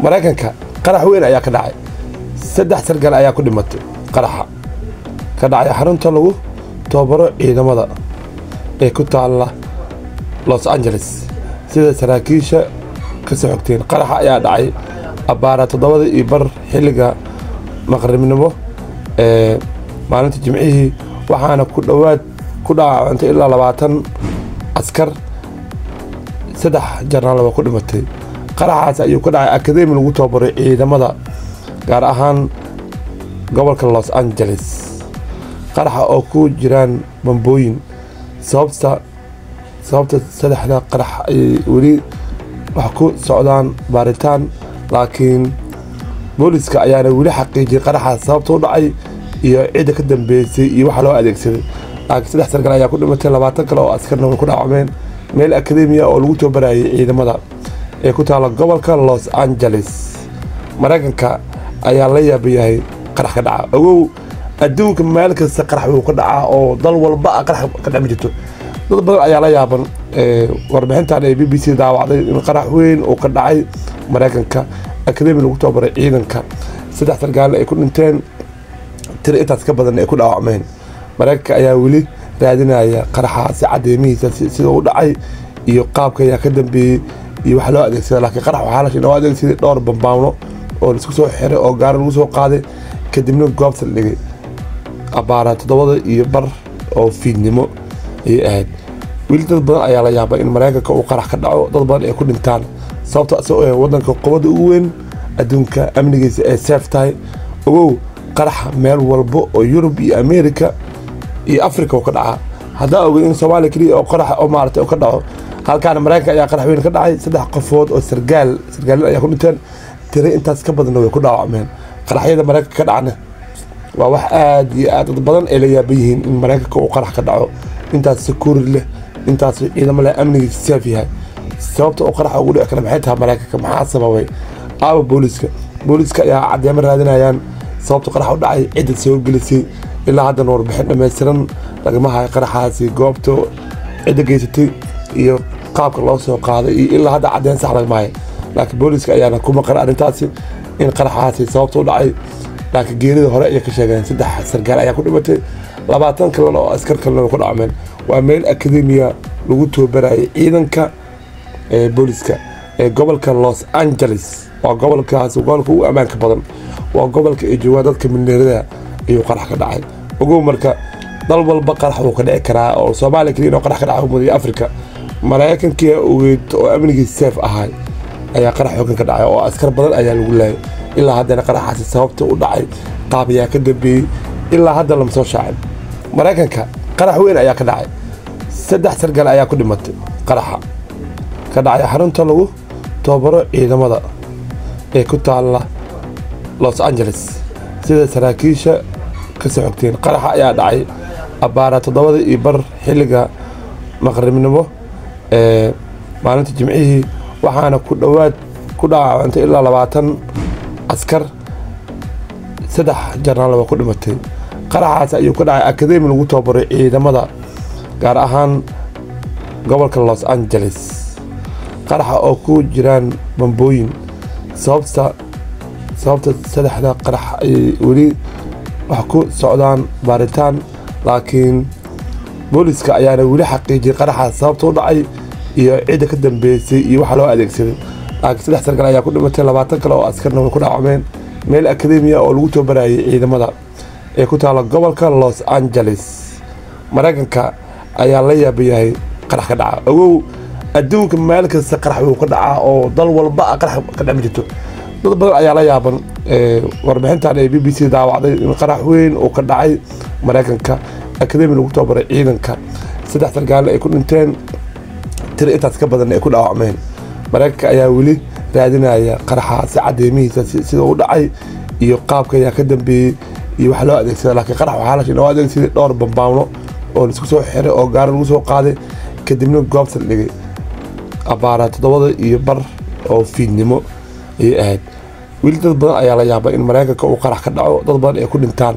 maraykanka qarax weyn ayaa ka dhacay. 3 sargaal ayaa ku dhimatay qaraxa ka dhacay xarunta lagu tababaro ciidamada ee ku taala Los Angeles sida saraakiisha ka soo xogteen. qaraxa ayaa dhacay abaara 7:15 xilliga maqribnimo ee maalinta Jimcihii waxaana ku dhawaad ku dhaawacantay ilaa 20 askar 3 jarnaal ku dhimatay. qaraxaas ayuu ka dhacay akademi lagu tababaro ciidamada gaar ahaan gobolka Los Angeles. qaraxa oo ku jiraan bambooyin sababta saddexda qarax ay weli wax ku socdaan baaritaan, laakiin booliska ayaana weli xaqiijiyay qaraxa sababta u dhacay iyo cid ka dambeysay iyo waxa loo adeegsaday. laakiin 3 sargaal ayaa ku dhimatay, 20 kale oo askarna way ku dhaawacmeen meel akademi oo lagu tababarayay ciidamada ee ku taala gobolka Los Angeles. maraykanka ayaa la yaabayahay qarax ka dhaca. ogow adduunka meel kasta qarax uu ka dhacaa oo dal walba qarax ka dhami jirto. dad badan ayaa la yaaban warbixintan ee BBC daawacday in qarax weyn uu ka dhacay maraykanka akademi lagu tababaray ciidanka. 3 sargaal ay ku dhinteen, tiro intaas ka badan ay ku dhaawacmeen. maraykanka ayaa weli raadinaya qaraxaasi cadeemihiisa sida uu dhacay iyo qaabka ayaa ka dambeeyay iyo wax loo adeegsaday. laakiin qarax waxaa la sheegay oo adeegsaday dhowr bambaano oo la isku soo xiray oo gaar lagu soo qaaday kadibna goobta la dhigay abaara 7:15 oo fiidnimo ay ahayd. weli dad badan ayaa la yaabay in maraykanka uu qarax ka dhaco, dad badan ay ku dhintaan sababtoo ah wadanka qowada ugu weyn adduunka amnigiisa ay safe tahay. ogow qaraxa meel walba oo Yurub iyo Ameerika iyo Afrika ka dhaca. hadaa ogeyd in Soomaaliya kaliya oo qarax oo maartay oo ka dhaco, halkaan maraykanka ayaa qarax weyn ka dhacay. 3 qofood oo sargaal ayaa ku dhinteen, tiro intaas ka badan way ku dhaawacmeen. qaraxyada maraykanka ka dhacna waa wax aad iyo aad badan ay la yaaban yihiin in maraykanka uu qarax ka dhaco. intaas security leh, intaas ciidamo leh, amnigiisa safe yahay. sababta oo qarax ugu dhici kara maxay tahay maraykanka? maxaa sababay? booliska ayaa cadeemo raadinayaan sababta qarax u dhacay, cidda soo gelisay. ilaa hadda warbixin dhammaystiran lagama hayo qaraxaasi, goobta cidda geysatay iyo qaabka loo soo qaaday iyo ilaa hadda cadeen sax lagama hayo. laakiin booliska ayaana ku maqan arrintaasi in qaraxaasi sababta u dhacay. laakiin geerida hore ayay ka sheegeen 3 sargaal ayaa ku dhimatay, 20 kale oo askar kalena way ku dhaawacmeen. waa meel akademiya lagu tababarayay ciidanka booliska ee gobolka Los Angeles. waa gobolka ugu ammaanka badan, waa gobolka ay joogaan dadka milyaneerada iyo qarax ka dhacay. ogow marka dal walba qarax uu ka dhici karaa oo Soomaaliya kaliya inuu qarax ka dhaco muddo Afrika. maraykanka ogeyd oo amnigiisa safe ahay ayaa qarax xooggan ka dhacay oo askar badan ayaa lagu laayay. ilaa haddana qaraxaasi sababta u dhacay, qaab ayaa ka dambeeyay, ilaa hadda lama soo shaacin. maraykanka qarax weyn ayaa ka dhacay. 3 sargaal ayaa ku dhimatay qaraxa ka dhacay xarunta lagu tababaro ciidamada ee ku taala Los Angeles sida saraakiisha ka soo xogteen. qaraxa ayaa dhacay abaara 7:15 xilliga maqribnimo ee maalinta Jimcihii waxaana ku dhawaad ku dhaawacantay ilaa 20 askar 3 jarnaal ku dhimatay. qaraxaas ayuu ka dhacay akademi lagu tababaro ciidamada gaar ahaan gobolka Los Angeles. qaraxa oo ku jiraan bambooyin sababta saddexda qarax ay weli wax ku socdaan baaritaan, laakiin booliska ayaana weli xaqiijiyay qaraxa sababta u dhacay iyo cid ka dambeysay iyo waxa loo adeegsaday. laakiin 3 sargaal ayaa ku dhimatay, 20 kale oo askarna way ku dhaawacmeen meel akademi oo lagu tababarayay ciidamada ee ku taala gobolka Los Angeles. maraykanka ayaa la yaabayahay qarax ka dhaca. ogow adduunka meel kasta qarax uu ka dhacaa oo dal walba qarax ka dhami jirto. dad badan ayaa la yaaban warbixintan ee BBC daawacday in qarax weyn uu ka dhacay maraykanka akademi lagu tababaray ciidanka. 3 sargaal ay ku dhinteen, tiro intaas ka badan ay ku dhaawacmeen. maraykanka ayaa weli raadinaya qaraxaasi cadeemihiisa sida uu dhacay iyo qaabka ayaa ka dambeeyay iyo wax loo adeegsaday. laakiin qarax waxaa la sheegay oo adeegsaday dhowr bambaano oo la isku soo xiray oo gaar lagu soo qaaday kadibna goobta la dhigay abaara 7:15 oo fiidnimo ay ahayd. weli dad badan ayaa la yaabay in maraykanka uu qarax ka dhaco, dad badan ay ku dhintaan